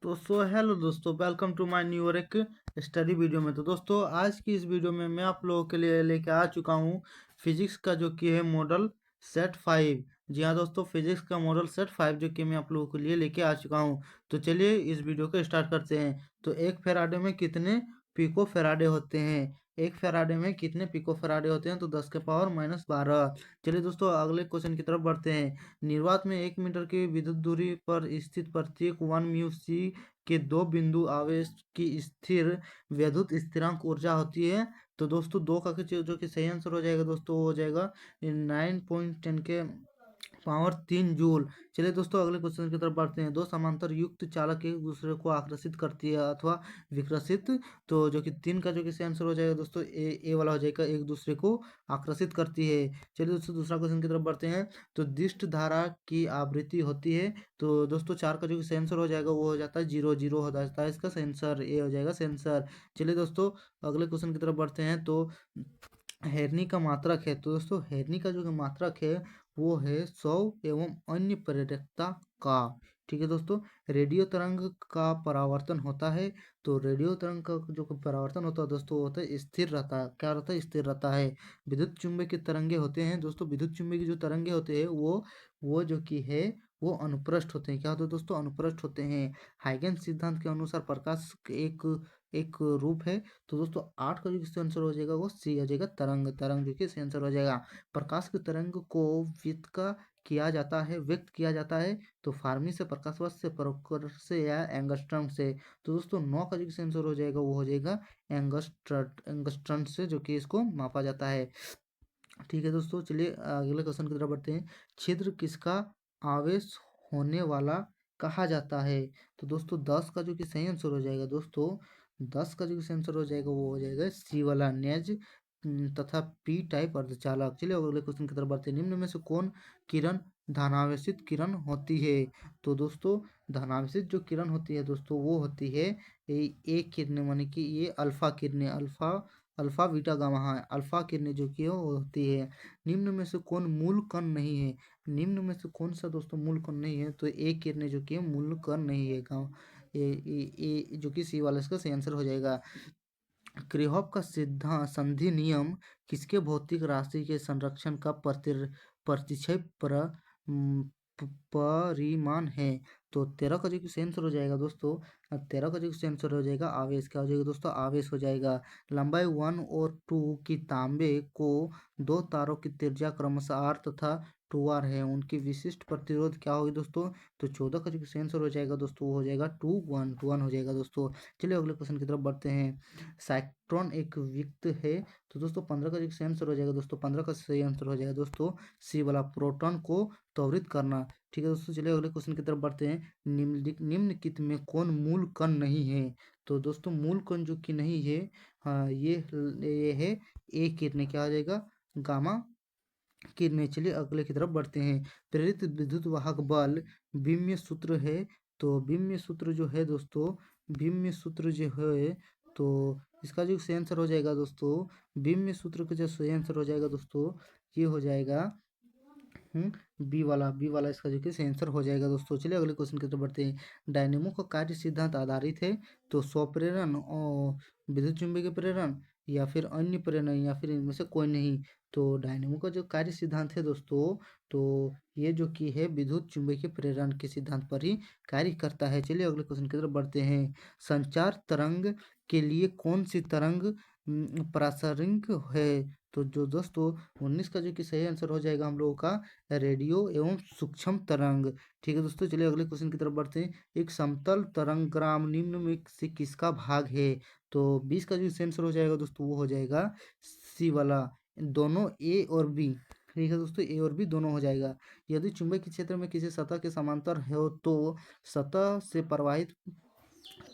तो हेलो दोस्तों, welcome to my new एक स्टडी वीडियो में। तो दोस्तों, आज की इस वीडियो में मैं आप लोगों के लिए लेके आ चुका हूँ फिजिक्स का जो कि है मॉडल सेट 5। जी हाँ दोस्तों, फिजिक्स का मॉडल सेट 5 जो कि मैं आप लोगों के लिए लेके आ चुका हूँ। तो चलिए इस वीडियो को स्टार्ट करते हैं। तो एक फेराडे में कितने पिको फेराडे होते हैं? एक फेराडे में कितने पिको फेराडे होते हैं? तो 10⁻12। चलिए दोस्तों, अगले क्वेश्चन की तरफ बढ़ते हैं। निर्वात में 1 मीटर की विद्युत दूरी पर स्थित प्रत्येक 1 μc के दो बिंदु आवेश की स्थिर वैद्युत स्थिरांक ऊर्जा होती है। तो दोस्तों, दो का जो कि सही आंसर हो जाएगा दोस्तों, वो हो जाएगा 9.10 के पावर 3 जूल। चलिए दोस्तों, अगले क्वेश्चन की तरफ बढ़ते हैं। दो समांतर युक्त चालक एक दूसरे को आकर्षित करती है अथवा विकर्षित। तो जो कि 3 का जो कि सही आंसर हो जाएगा दोस्तों, ए वाला हो जाएगा, एक दूसरे को आकर्षित करती है। चलिए दोस्तों, दूसरा क्वेश्चन की तरफ बढ़ते हैं। तो दिष्ट धारा की आवृत्ति होती है। तो दोस्तों, 4 का जो कि सही आंसर हो जाएगा वो हो जाता है 0 हो जाता है इसका सेंसर, ए हो जाएगा सेंसर। चलिए दोस्तों, अगले क्वेश्चन की तरफ बढ़ते हैं। तो हेरनी का मात्रक है। तो दोस्तों, हेरनी का जो कि मात्रक है वो है 100 एवं अन्य प्रेरकता का। ठीक है दोस्तों, रेडियो तरंग का परावर्तन होता है। तो रेडियो तरंग का जो कि परावर्तन होता है दोस्तों, वो होता है स्थिर रहता है। क्या रहता है? स्थिर रहता है। विद्युत चुम्बकीय की तरंगे होते हैं दोस्तों, विद्युत चुम्बकीय की जो तरंगे होते हैं वो जो कि है वो अनुप्रस्थ होते हैं। क्या होते हैं दोस्तों? अनुप्रस्थ होते हैं। हाइगेंस सिद्धांत के अनुसार प्रकाश एक एक रूप है। तो दोस्तों, 8 का जो कि आंसर हो जाएगा वो सी हो जाएगा, तरंग। तरंग जो कि सही आंसर हो जाएगा। प्रकाश की तरंग को व्यक्त किया जाता है। तो फार्मी से, प्रकाश वर्ष से, परावर्तन से या एंगस्ट्रम से। तो दोस्तों, 9 का जो कि आंसर हो जाएगा वो हो जाएगा एंगस्ट्रम से, जो कि इसको मापा जाता है। ठीक है दोस्तों, चलिए अगले क्वेश्चन की तरफ बढ़ते हैं। छिद्र किसका आवेश होने वाला कहा जाता है? तो दोस्तों, 10 का जो कि सही आंसर हो जाएगा दोस्तों, 10 का जो कि सही आंसर हो जाएगा वो हो जाएगा सी वाला, नेज तथा पी टाइप अर्धचालक। चलिए अगले क्वेश्चन की तरफ बढ़ते हैं। निम्न में से कौन किरण धनावेशित किरण होती है? तो दोस्तों, धनावेशित जो किरण होती है दोस्तों, वो होती है ए किरणें, माने कि ये अल्फा किरणें, अल्फा अल्फा बीटा गामा। हाँ, अल्फा किरणें जो कि वो होती है। निम्न में से कौन मूल कण नहीं है? निम्न में से कौन सा दोस्तों मूल कण नहीं है? तो ए किरणें जो कि है मूल कण नहीं है। गाँव ए जो कि सी वाला इसका सही आंसर हो जाएगा। किरचॉफ का संधि नियम किसके भौतिक राशि के संरक्षण का प्रतिक्षय परिमाण है? तो 13 का जो कि सही आंसर हो जाएगा दोस्तों, 13 का जो कि सही आंसर हो जाएगा आवेश। क्या हो जाएगा दोस्तों? आवेश हो जाएगा। लंबाई 1 और 2 की तांबे को दो तारों की त्रिज्या क्रमशः आर तथा 2r है, उनकी विशिष्ट प्रतिरोध क्या होगी दोस्तों? तो 14 का जो कि सही आंसर हो जाएगा दोस्तों, वो हो जाएगा 2 1 हो जाएगा दोस्तों। चलिए अगले क्वेश्चन की तरफ बढ़ते हैं। साइक्ट्रॉन एक विक्त है। तो दोस्तों, 15 का जो सही आंसर हो जाएगा दोस्तों, 15 का सही आंसर हो जाएगा दोस्तों सी वाला, प्रोटॉन को त्वरित करना। ठीक है दोस्तों, चलिए अगले क्वेश्चन की तरफ बढ़ते हैं। निम्नलिखित में कौन मूल कण नहीं है? तो दोस्तों, मूल कण जो कि नहीं है, हाँ, ये है ए किरणें। क्या हो जाएगा? गामा किरणें। चलिए अगले की तरफ बढ़ते हैं। प्रेरित विद्युत वाहक बल विम्य सूत्र है। तो विम्य सूत्र जो है दोस्तों, विम्य सूत्र जो है, तो इसका जो सही आंसर हो जाएगा दोस्तों, विम्य सूत्र का जो सही आंसर हो जाएगा दोस्तों, ये हो जाएगा बी वाला इसका जो कि सही आंसर हो जाएगा दोस्तों। चलिए अगले क्वेश्चन की तरफ बढ़ते हैं। डायनेमो का कार्य सिद्धांत आधारित है। तो स्वप्रेरण और विद्युत चुम्बकीय प्रेरण, या फिर अन्य प्रेरण, या फिर इनमें से कोई नहीं। तो डायनेमो का जो कार्य सिद्धांत है दोस्तों, तो ये जो कि है विद्युत चुम्बकीय प्रेरण के सिद्धांत पर ही कार्य करता है। चलिए अगले क्वेश्चन की तरफ बढ़ते हैं। संचार तरंग के लिए कौन सी तरंग प्रासंगिक है? तो जो दोस्तों, 19 का जो कि सही आंसर हो जाएगा हम लोगों का रेडियो एवं सूक्ष्म तरंग। ठीक है दोस्तों, चलिए अगले क्वेश्चन की तरफ बढ़ते हैं। एक समतल तरंगग्राम निम्न में से किसका भाग है? तो 20 का जो सही आंसर हो जाएगा दोस्तों, वो हो जाएगा सी वाला, दोनों ए और बी। ठीक है दोस्तों, ए और बी दोनों हो जाएगा। यदि चुंबकीय क्षेत्र में किसी सतह के समांतर हो तो सतह से प्रवाहित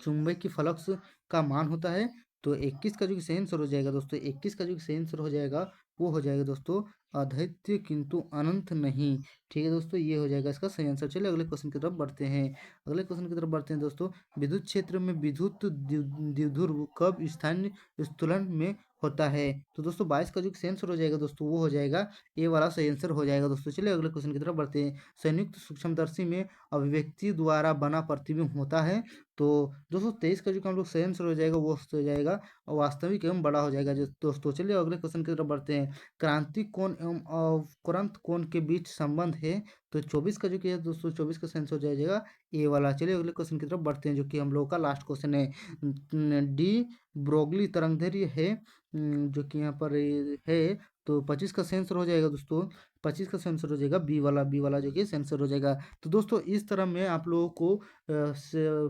चुंबकीय फ्लक्स का मान होता है। तो 21 का जो कि सही आंसर हो जाएगा दोस्तों, 21 का जो कि सही आंसर हो जाएगा वो हो जाएगा दोस्तों अद्वितीय किंतु अनंत नहीं। ठीक है दोस्तों, ये हो जाएगा इसका सही आंसर। चलिए अगले क्वेश्चन की तरफ बढ़ते हैं। अगले क्वेश्चन की तरफ बढ़ते हैं दोस्तों। विद्युत क्षेत्र में विद्युत द्विध्रुव कब स्थानीय उत्तोलन में होता है। तो दोस्तों 22 का जो आंसर हो जाएगा दोस्तों वो हो जाएगा ए वाला सही आंसर हो जाएगा दोस्तों। चलिए अगले क्वेश्चन की तरफ बढ़ते हैं। संयुक्त सूक्ष्मदर्शी में अभिव्यक्ति द्वारा बना प्रतिबिंब होता है। तो दोस्तों 23 का जो हम लोग सही आंसर हो जाएगा वो हो जाएगा वास्तविक एवं बड़ा हो जाएगा दोस्तों। चलिए अगले क्वेश्चन की तरफ बढ़ते हैं। क्रांति कोण एवं अवक्रंत कोण के बीच संबंध है। तो 24 का जो कि है दोस्तों 24 का आंसर हो जाएगा ए वाला। चलिए अगले क्वेश्चन की तरफ बढ़ते हैं जो कि हम लोगों का लास्ट क्वेश्चन है। डी ब्रोगली तरंगदैर्घ्य है जो कि यहाँ पर है। तो 25 का सेंसर हो जाएगा दोस्तों। 25 का सेंसर हो जाएगा बी वाला जो कि सेंसर हो जाएगा। तो दोस्तों इस तरह मैं आप लोगों को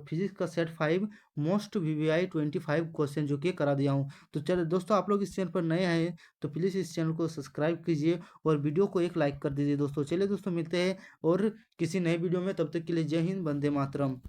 फिजिक्स का सेट 5 मोस्ट वीवीआई 25 क्वेश्चन जो कि करा दिया हूँ। तो चलो दोस्तों आप लोग इस चैनल पर नए हैं तो प्लीज़ इस चैनल को सब्सक्राइब कीजिए और वीडियो को एक लाइक कर दीजिए दोस्तों। चलिए दोस्तों मिलते हैं और किसी नए वीडियो में, तब तक के लिए जय हिंद, वंदे मातरम।